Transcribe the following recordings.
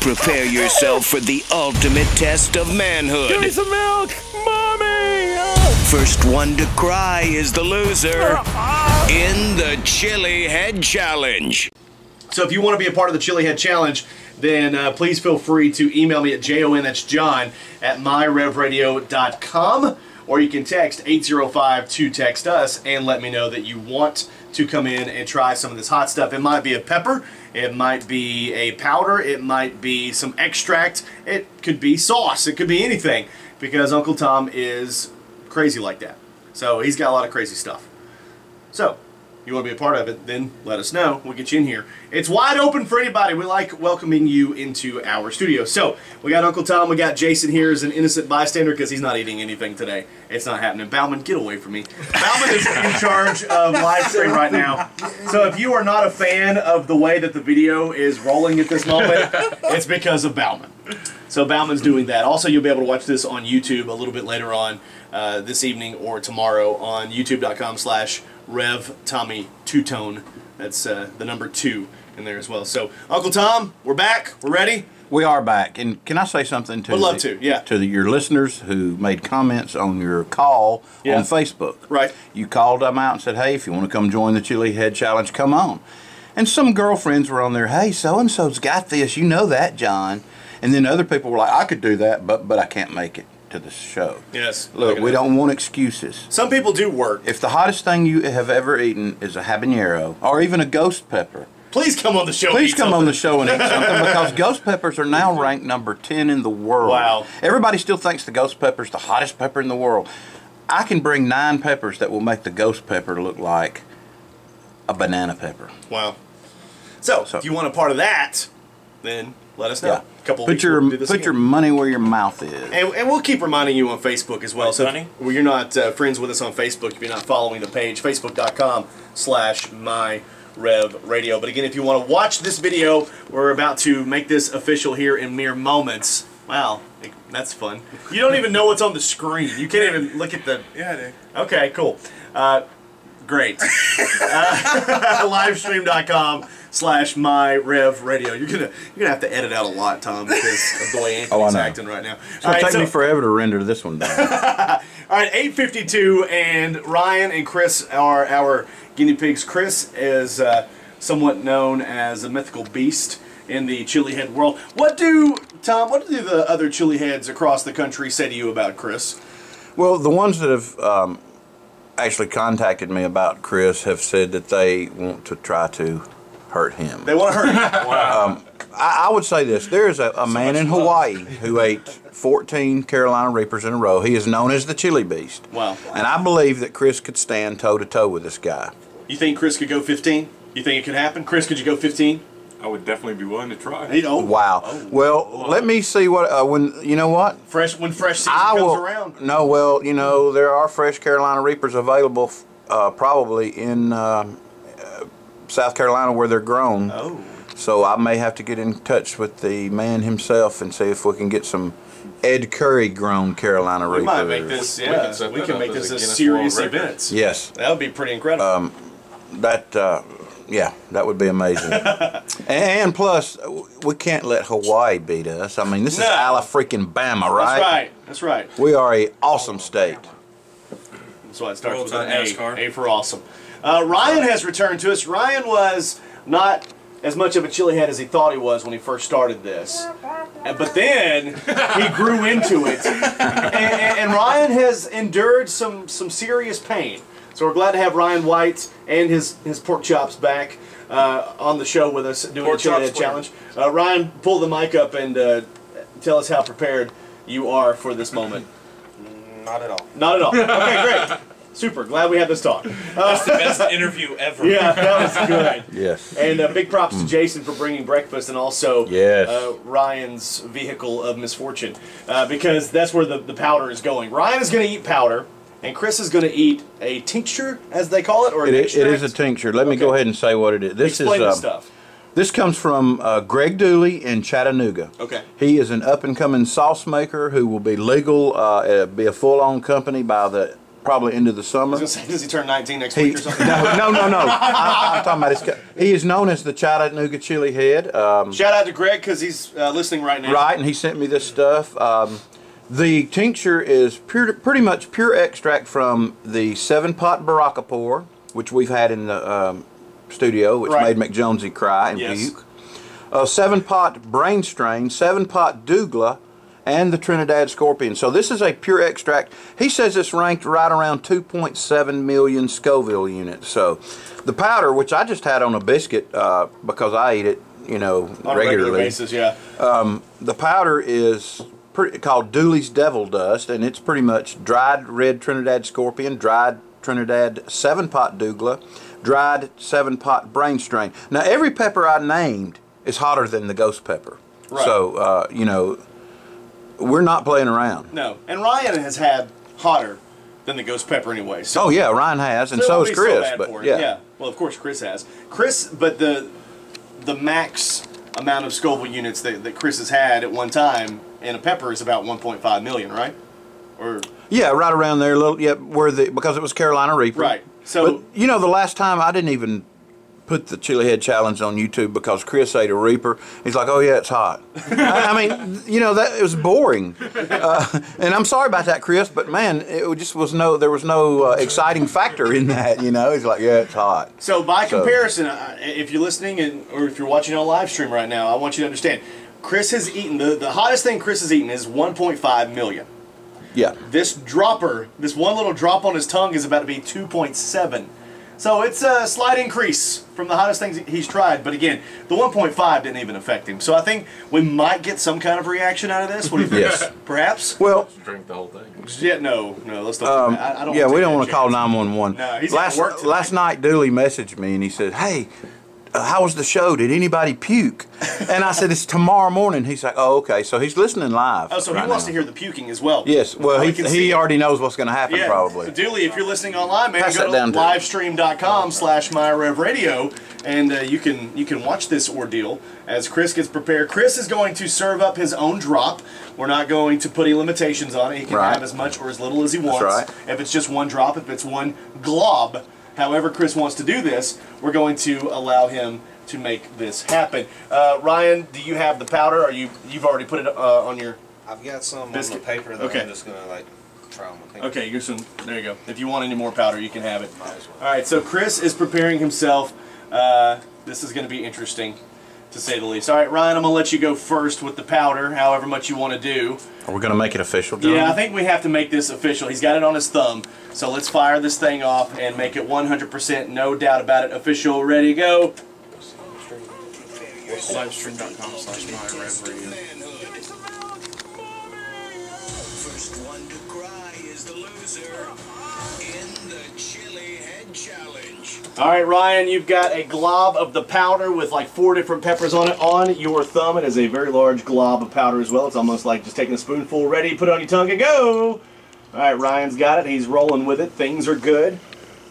Prepare yourself for the ultimate test of manhood. Give me some milk, Mommy! First one to cry is the loser in the Chilehead Challenge. So if you want to be a part of the Chilehead Challenge, then please feel free to email me at Jon, that's John, at myrevradio.com, or you can text 805-2-TEXT us and let me know that you want to come in and try some of this hot stuff. It might be a pepper, it might be a powder, it might be some extract, it could be sauce, it could be anything, because Uncle Tom is crazy like that. So he's got a lot of crazy stuff. So you want to be a part of it, then let us know. We'll get you in here. It's wide open for anybody. We like welcoming you into our studio. So we got Uncle Tom, we got Jason here as an innocent bystander because he's not eating anything today. It's not happening. Bauman, get away from me. Bauman is in charge of live stream right now. So if you are not a fan of the way that the video is rolling at this moment, it's because of Bauman. So Bauman's doing that. Also, you'll be able to watch this on YouTube a little bit later on this evening or tomorrow on youtube.com/RevTommy2Tone. That's the number 2 in there as well. So, Uncle Tom, we're back. We're ready. We are back. And can I say something to, your listeners who made comments on your call on Facebook? Right. You called them out and said, hey, if you want to come join the Chilehead Challenge, come on. And some girlfriends were on there, hey, so-and-so's got this. You know that, John. And then other people were like, I could do that, but I can't make it to the show. Yes. Look, we don't want excuses. Some people do work. If the hottest thing you have ever eaten is a habanero or even a ghost pepper, please come on the show. Please come on the show and eat something, because ghost peppers are now ranked number 10 in the world. Wow. Everybody still thinks the ghost pepper is the hottest pepper in the world. I can bring 9 peppers that will make the ghost pepper look like a banana pepper. Wow. So if you want a part of that, then let us know. Yeah. Put your money where your mouth is. And we'll keep reminding you on Facebook as well. So if you're not friends with us on Facebook, if you're not following the page, facebook.com/myrevradio. But again, if you want to watch this video, we're about to make this official here in mere moments. Wow, that's fun. You don't even know what's on the screen. You can't even look at the... Yeah, I do. Okay, cool. Great. Livestream.com/myrevradio. You're gonna have to edit out a lot, Tom, because of the way Anthony's acting right now. It'll take me forever to render this one down. All right, 8:52, and Ryan and Chris are our guinea pigs. Chris is somewhat known as a mythical beast in the Chilehead world. What do the other Chileheads across the country say to you about Chris? Well, the ones that have actually contacted me about Chris have said that they want to try to hurt him. They want to hurt him. Wow. I would say this. There is a man in Hawaii who ate 14 Carolina Reapers in a row. He is known as the Chili Beast. Wow. And I believe that Chris could stand toe-to-toe with this guy. You think Chris could go 15? You think it could happen? Chris, could you go 15? I would definitely be willing to try. Wow. Well, let me see what when you know what when fresh season comes around. No, well, you know there are fresh Carolina Reapers available, probably in South Carolina where they're grown. Oh. So I may have to get in touch with the man himself and see if we can get some Ed Curry grown Carolina Reapers. We might make this. Yeah, we can make this a serious event. Yes. That would be pretty incredible. Yeah, that would be amazing. And plus, we can't let Hawaii beat us. I mean, this is Ala-freaking-Bama, right? That's right. That's right. We are a awesome state. That's why it starts with an A. A for awesome. Ryan has returned to us. Ryan was not as much of a Chilehead as he thought he was when he first started this. But then he grew into it. And Ryan has endured some serious pain. So we're glad to have Ryan White and his pork chops back on the show with us doing the Chilehead Challenge. Ryan, pull the mic up and tell us how prepared you are for this moment. Not at all. Not at all. Okay, great. Super. Glad we had this talk. That's the best interview ever. Yeah, that was good. Yes. And big props to Jason for bringing breakfast and also Ryan's vehicle of misfortune because that's where the powder is going. Ryan is going to eat powder. And Chris is going to eat a tincture, as they call it, or an extract? It is a tincture. Let me go ahead and say what it is. Explain this stuff. This comes from Greg Dooley in Chattanooga. Okay. He is an up-and-coming sauce maker who will be legal, be a full-on company by the probably into the summer. I was gonna say, does he turn 19 next week or something? No. I'm talking about his. He is known as the Chattanooga Chilehead. Shout out to Greg because he's listening right now. Right, and he sent me this stuff. The tincture is pretty much pure extract from the 7-pot Baraka pour, which we've had in the studio, which made McJonesy cry and puke. 7-pot brain strain, 7-pot Dooley, and the Trinidad Scorpion. So this is a pure extract. He says it's ranked right around 2.7 million Scoville units. So the powder, which I just had on a biscuit because I eat it, you know, on a regular basis, yeah. The powder is called Dooley's Devil Dust, and it's pretty much dried red Trinidad Scorpion, dried Trinidad 7-pot Dooley, dried 7-pot brain strain. Now every pepper I named is hotter than the ghost pepper. Right. So, you know, we're not playing around. No, and Ryan has had hotter than the ghost pepper anyway. So oh yeah, Ryan has, and so has Chris. But yeah, well of course Chris has. But the max amount of Scoville units that Chris has had at one time in a pepper is about 1.5 million, right? Or yeah, right around there. Because it was Carolina Reaper. Right. So but, you know, the last time I didn't even put the Chilehead challenge on YouTube because Chris ate a Reaper. He's like, oh yeah, it's hot. I mean, you know, that it was boring. And I'm sorry about that, Chris, but man, it just was there was no exciting factor in that. You know, he's like, yeah, it's hot. So by comparison, if you're listening or if you're watching on live stream right now, I want you to understand, Chris has eaten the hottest thing Chris has eaten is 1.5 million. Yeah. This dropper, this one little drop on his tongue is about to be 2.7. So it's a slight increase from the hottest things he's tried. But again, the 1.5 didn't even affect him. So I think we might get some kind of reaction out of this. What do you think? Yes. Perhaps? Well, drink the whole thing. Yeah, no, let's don't do that. I don't yeah, we don't want to call 911. No, he's at work today. Last night, Dooley messaged me and he said, hey, how was the show? Did anybody puke? And I said, it's tomorrow morning. He's like, oh, okay. So he's listening live. Oh, so he wants to hear the puking as well. Yes. Well, he already knows what's going to happen, probably. So Dooley, if you're listening online, man, go to livestream.com/myrevradio, and you can watch this ordeal as Chris gets prepared. Chris is going to serve up his own drop. We're not going to put any limitations on it. He can have as much or as little as he wants. That's right. If it's just one drop, if it's one glob, however Chris wants to do this, we're going to allow him to make this happen. Ryan, do you have the powder? Or you've already put it on your I've got some biscuit on the paper that okay. I'm just going to like try on my finger. Okay, here's some. There you go. If you want any more powder, you can have it. Might as well. All right, so Chris is preparing himself. This is going to be interesting, to say the least. All right, Ryan, I'm going to let you go first with the powder, however much you want to do. Are we going to make it official, John? Yeah, I think we have to make this official. He's got it on his thumb. So let's fire this thing off and make it 100%, no doubt about it, official. Ready, go. Livestream.com/myrevradio. First one to cry is the loser in the Chilehead Challenge. All right, Ryan, you've got a glob of the powder with like 4 different peppers on it on your thumb. It is a very large glob of powder as well. It's almost like just taking a spoonful. Ready, put it on your tongue and go. All right, Ryan's got it. He's rolling with it. Things are good.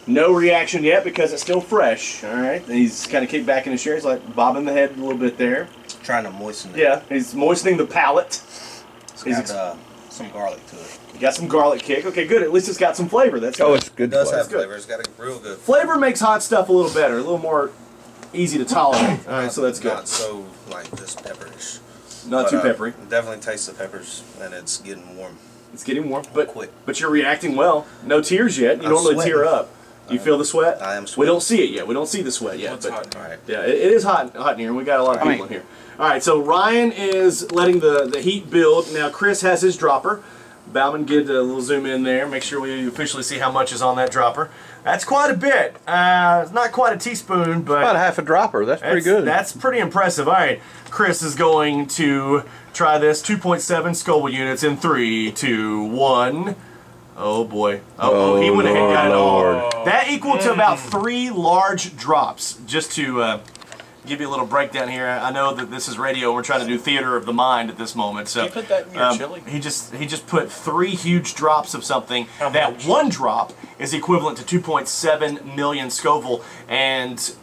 No reaction yet because it's still fresh. All right, he's kind of kicked back in his chair. He's like bobbing the head a little bit there. Trying to moisten it. Yeah, he's moistening the palate. It's got some garlic to it. You got some garlic kick. Okay, good. At least it's got some flavor. That's good. Oh, it's good. It does flavor. have flavor. It's got a real good Flavor makes hot stuff a little better, a little more easy to tolerate. All right, so that's good. Not so like this pepperish. Not too peppery. Definitely taste the peppers, and it's getting warm. It's getting warm, but quick. But you're reacting well. No tears yet. You I'm normally sweating. tear up. Do you feel the sweat? I am We sweating. don't see it yet. We don't see the sweat yet. It's but hot. All right. yeah, it is hot in here. We got a lot of people in here. All right, so Ryan is letting the heat build. Now Chris has his dropper. Bauman, get a little zoom in there. Make sure we officially see how much is on that dropper. That's quite a bit. It's not quite a teaspoon, but About a half a dropper. That's pretty good. That's pretty impressive. All right, Chris is going to try this. 2.7 Scoville units in 3, 2, 1. Oh boy. Oh, he went ahead and got it all. That equaled to about 3 large drops. Just to give you a little breakdown here. I know that this is radio and we're trying to do theater of the mind at this moment. So Can you put that in your chili? He just put 3 huge drops of something. That one drop is equivalent to 2.7 million Scoville, and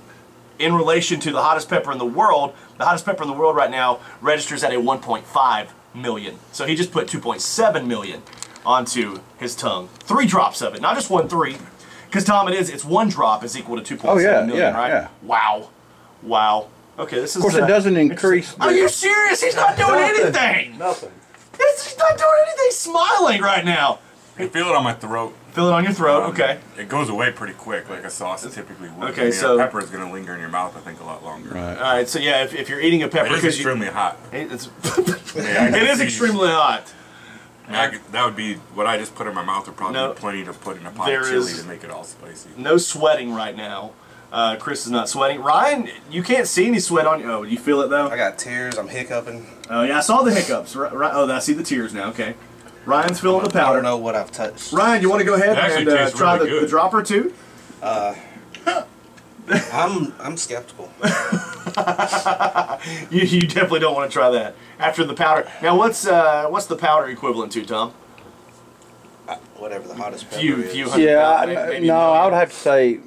in relation to the hottest pepper in the world right now registers at a 1.5 million. So he just put 2.7 million onto his tongue. 3 drops of it, not just 1, 3. Because, Tom, it's 1 drop is equal to 2.7 million, right? Yeah. Wow. Wow. Okay, this is... Of course, it doesn't increase... Are you serious? He's not doing anything! Nothing. He's not doing anything. He's smiling right now. I feel it on my throat. Feel it on your throat, okay. It goes away pretty quick, like a sauce typically would. Okay, so... pepper is going to linger in your mouth, I think, a lot longer. Right. All right, so yeah, if you're eating a pepper... It is extremely hot. It's, Yeah, it is extremely hot. That would be what I just put in my mouth. Would probably be plenty to put in a pot of chili to make it all spicy. No sweating right now. Chris is not sweating. Ryan, you can't see any sweat on you. Oh, you feel it though? I got tears. I'm hiccuping. Oh yeah, I saw the hiccups. Oh, I see the tears now. Okay. Ryan's feeling the I powder. don't know what I've touched. Ryan, you want to go ahead It and actually try tastes really the dropper too? I'm skeptical. You definitely don't want to try that after the powder. Now, what's the powder equivalent to, Tom? Whatever the hottest pepper Few is. hundred Yeah, thousand, maybe no, I would have to say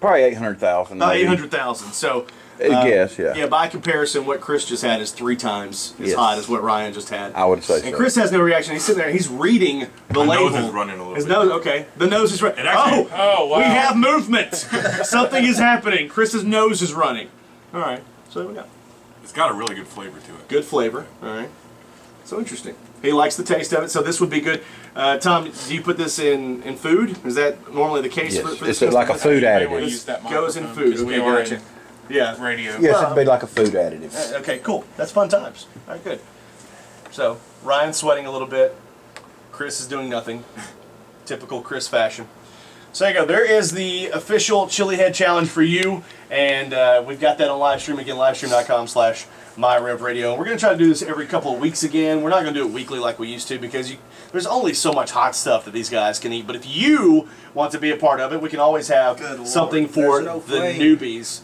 probably 800,000. 800,000. So. Yes, yeah. Yeah, by comparison, what Chris just had is 3 times as hot as what Ryan just had. I would say so. And Chris has no reaction. He's sitting there. He's reading the My label. nose is running a little His bit. nose, okay. The nose is running. actually- Oh, wow. we have movement. Something is happening. Chris's nose is running. All right. So there we go. It's got a really good flavor to it. Good flavor. All right. So interesting. He likes the taste of it, so this would be good. Tom, do you put this in food? Is that normally the case Yes, for it's this? like a food additive. Use that Goes in microphone, food. 'cause Okay, we are gotcha. in Yeah. Radio. Yes, it'd be like a food additive. Okay, cool. That's fun times. All right, good. So, Ryan's sweating a little bit. Chris is doing nothing. Typical Chris fashion. So there you go. There is the official Chilehead challenge for you, and we've got that on live stream again. Livestream.com/MyRevRadio. We're going to try to do this every couple of weeks again. We're not going to do it weekly like we used to because there's only so much hot stuff that these guys can eat. But if you want to be a part of it, we can always have something for There's no the flame. newbies.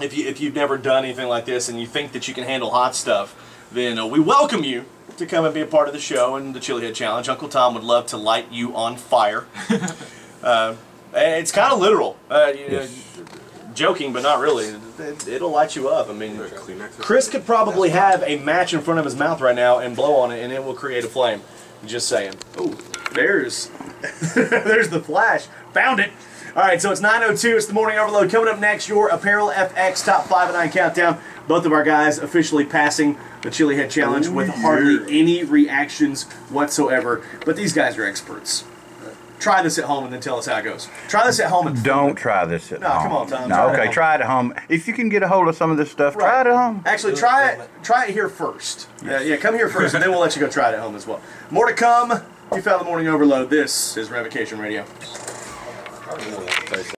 If you've never done anything like this and you think that you can handle hot stuff, then we welcome you to come and be a part of the show and the Chilehead Challenge. Uncle Tom would love to light you on fire. It's kind of literal. Joking, but not really. It'll light you up. I mean, Chris could probably have a match in front of his mouth right now and blow on it, and it will create a flame. Just saying. Oh, there's the flash. Found it. All right, so it's 9:02. It's the Morning Overload. Coming up next, your Apparel FX Top 5 and 9 Countdown. Both of our guys officially passing the Chilehead Challenge with hardly any reactions whatsoever. But these guys are experts. Try this at home and then tell us how it goes. Try this at home. And Don't try this at home. come on, Tom. No, Try it at okay, home. try it at home. If you can get a hold of some of this stuff, try it at home. Actually, try it here first. Yeah, come here first, and then we'll let you go try it at home as well. More to come. You found the Morning Overload. This is Revocation Radio.